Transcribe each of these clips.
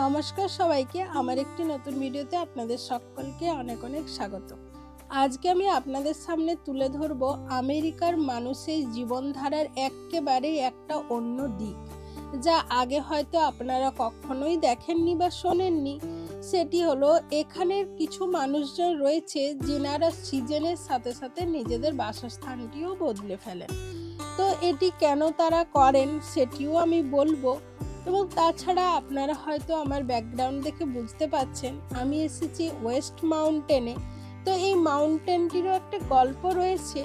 নমস্কার সবাইকে, আমার একটি নতুন ভিডিওতে আপনাদের সকলকে অনেক অনেক স্বাগত। আজকে আমি আপনাদের সামনে তুলে ধরব আমেরিকার মানুষের জীবনধারার একেবারেই একটা অন্য দিক, যা আগে হয়তো আপনারা কখনোই দেখেননি বা শোনেননি। সেটি হলো এখানের কিছু মানুষজন রয়েছে যিনারা সিজনের সাথে সাথে নিজেদের বাসস্থানটিও বদলে ফেলেন। তো এটি কেন তারা করেন সেটিও আমি বলবো। এবং তাছাড়া আপনারা হয়তো আমার ব্যাকগ্রাউন্ড দেখে বুঝতে পারছেন আমি এসেছি ওয়েস্ট মাউন্টেনে। তো এই মাউন্টেনটিরও একটা গল্প রয়েছে।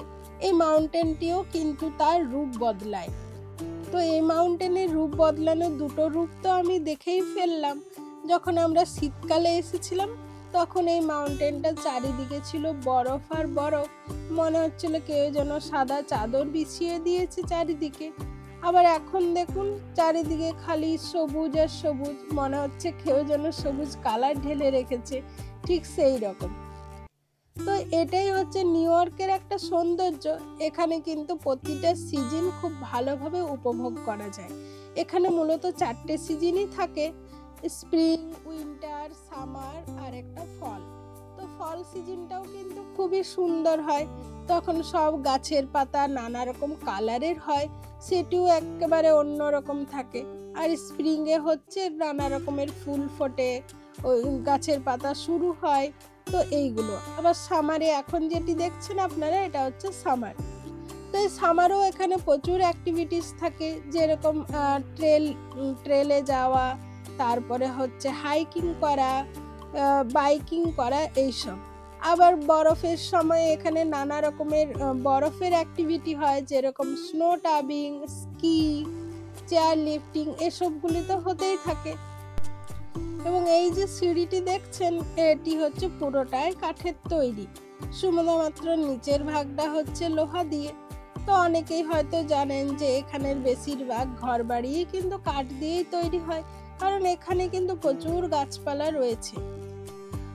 এই মাউন্টেনটিও কিন্তু তার রূপ বদলায়। তো এই মাউন্টেনের রূপ বদলানোর দুটো রূপ তো আমি দেখেই ফেললাম। যখন আমরা শীতকালে এসেছিলাম তখন এই মাউন্টেনটা চারিদিকে ছিল বরফ আর বরফ, মনে হচ্ছিল কেউ যেন সাদা চাদর বিছিয়ে দিয়েছে চারিদিকে। আবার এখন দেখুন চারিদিকে খালি সবুজ আর সবুজ, মনে হচ্ছে কেউ যেন সবুজ কালার ঢেলে রেখেছে, ঠিক সেই রকম। তো এটাই হচ্ছে নিউ ইয়র্কের একটা সৌন্দর্য। এখানে কিন্তু প্রতিটা সিজন খুব ভালোভাবে উপভোগ করা যায়। এখানে মূলত 4টে সিজনই থাকে, স্প্রিং, উইন্টার, সামার আর একটা ফল। তো ফল সিজনটাও কিন্তু খুবই সুন্দর হয়, তখন সব গাছের পাতা নানা রকম কালারের হয়, সেটিও একেবারে অন্যরকম থাকে। আর স্প্রিংয়ে হচ্ছে নানা রকমের ফুল ফোটে, ওই গাছের পাতা শুরু হয়। তো এইগুলো আবার সামারে এখন যেটি দেখছেন আপনারা, এটা হচ্ছে সামার। তো এই সামারও এখানে প্রচুর অ্যাক্টিভিটিস থাকে, যেরকম ট্রেলে যাওয়া, তারপরে হচ্ছে হাইকিং করা, বাইকিং করা, এইসব। আবার বরফের সময় এখানে নানা রকমের বরফের অ্যাক্টিভিটি হয়, যেরকম স্নো টাবিং, স্কি, চেয়ার লিফটিং, এসবগুলি তো হতেই থাকে। এবং এই যে সিঁড়িটি দেখছেন এটি হচ্ছে পুরোটাই কাঠের তৈরি, শুধুমাত্র নিচের ভাগটা হচ্ছে লোহা দিয়ে। তো অনেকেই হয়তো জানেন যে এখানের বেশিরভাগ ঘর বাড়িই কিন্তু কাঠ দিয়েই তৈরি হয়, কারণ এখানে কিন্তু প্রচুর গাছপালা রয়েছে।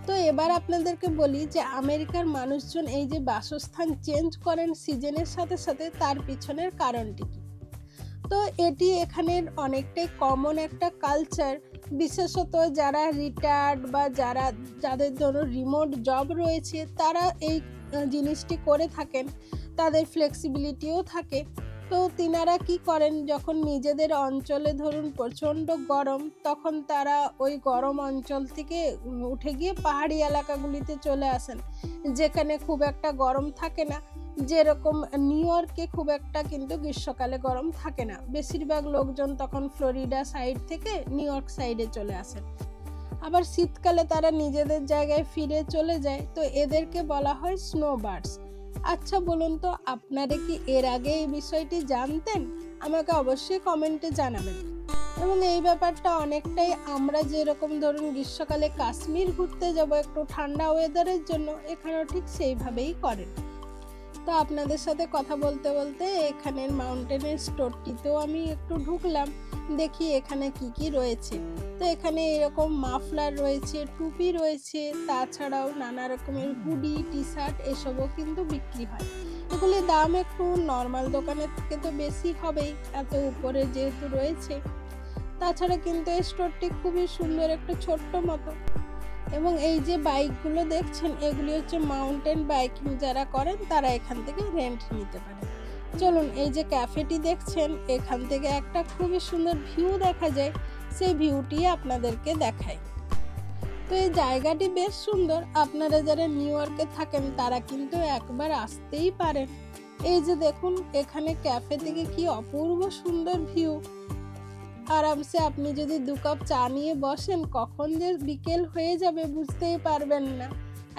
তো এবার আপনাদেরকে বলি যে আমেরিকার মানুষজন এই যে বাসস্থান চেঞ্জ করেন সিজনের সাথে সাথে, তার পিছনের কারণটি কি। তো এটি এখানের অনেকটাই কমন একটা কালচার, বিশেষত যারা রিটায়ার্ড বা যাদের জন্য রিমোট জব রয়েছে তারা এই জিনিসটি করে থাকেন, তাদের ফ্লেক্সিবিলিটিও থাকে। তো তিনারা কি করেন, যখন নিজেদের অঞ্চলে ধরুন প্রচণ্ড গরম, তখন তারা ওই গরম অঞ্চল থেকে উঠে গিয়ে পাহাড়ি এলাকাগুলিতে চলে আসেন, যেখানে খুব একটা গরম থাকে না। যেরকম নিউ ইয়র্কে খুব একটা কিন্তু গ্রীষ্মকালে গরম থাকে না, বেশিরভাগ লোকজন তখন ফ্লোরিডা সাইড থেকে নিউ ইয়র্ক সাইডে চলে আসেন। আবার শীতকালে তারা নিজেদের জায়গায় ফিরে চলে যায়। তো এদেরকে বলা হয় স্নোবার্ডস। আচ্ছা বলুন তো, আপনারা কি এর আগে এই বিষয়টি জানতেন? আমাকে অবশ্যই কমেন্টে জানাবেন। এবং এই ব্যাপারটা অনেকটাই আমরা যেরকম ধরুন গ্রীষ্মকালে কাশ্মীর ঘুরতে যাব একটু ঠান্ডা ওয়েদারের জন্য, এখানেও ঠিক সেইভাবেই করেন। তো আপনাদের সাথে কথা বলতে বলতে এখানের মাউন্টেনের স্টোরটিতেও আমি একটু ঢুকলাম, দেখি এখানে কি কি রয়েছে। তো এখানে এরকম মাফলার রয়েছে, টুপি রয়েছে, তাছাড়াও নানা রকমের হুডি, টি শার্ট, এসবও কিন্তু বিক্রি হয়। এগুলির দাম একটু নর্মাল দোকানের থেকে তো বেশি হবেই, এত উপরে যেহেতু রয়েছে। তাছাড়া কিন্তু এই স্টোরটি খুবই সুন্দর, একটা ছোট্ট মতো। এবং এই যে বাইকগুলো দেখছেন এগুলি হচ্ছে মাউন্টেন বাইকিং, যারা করেন তারা এখান থেকে রেন্ট নিতে পারে। চলুন, এই যে ক্যাফেটি দেখছেন এখান থেকে একটা খুবই সুন্দর ভিউ দেখা যায়, সেই ভিউটি আপনাদেরকে দেখাই। তো এই জায়গাটি বেশ সুন্দর, আপনারা যারা নিউ ইয়র্কে থাকেন তারা কিন্তু একবার আসতেই পারেন। এই যে দেখুন এখানে ক্যাফে থেকে কি অপূর্ব সুন্দর ভিউ। আরামসে আপনি যদি 2 কাপ চা নিয়ে বসেন, কখন যে বিকেল হয়ে যাবে বুঝতেই পারবেন না,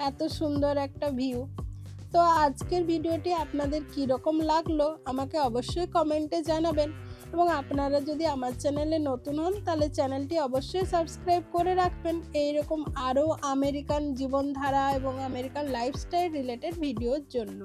এত সুন্দর একটা ভিউ। তো আজকের ভিডিওটি আপনাদের কীরকম লাগলো আমাকে অবশ্যই কমেন্টে জানাবেন। এবং আপনারা যদি আমার চ্যানেলে নতুন হন তাহলে চ্যানেলটি অবশ্যই সাবস্ক্রাইব করে রাখবেন এইরকম আরও আমেরিকান জীবনধারা এবং আমেরিকান লাইফস্টাইল রিলেটেড ভিডিওর জন্য।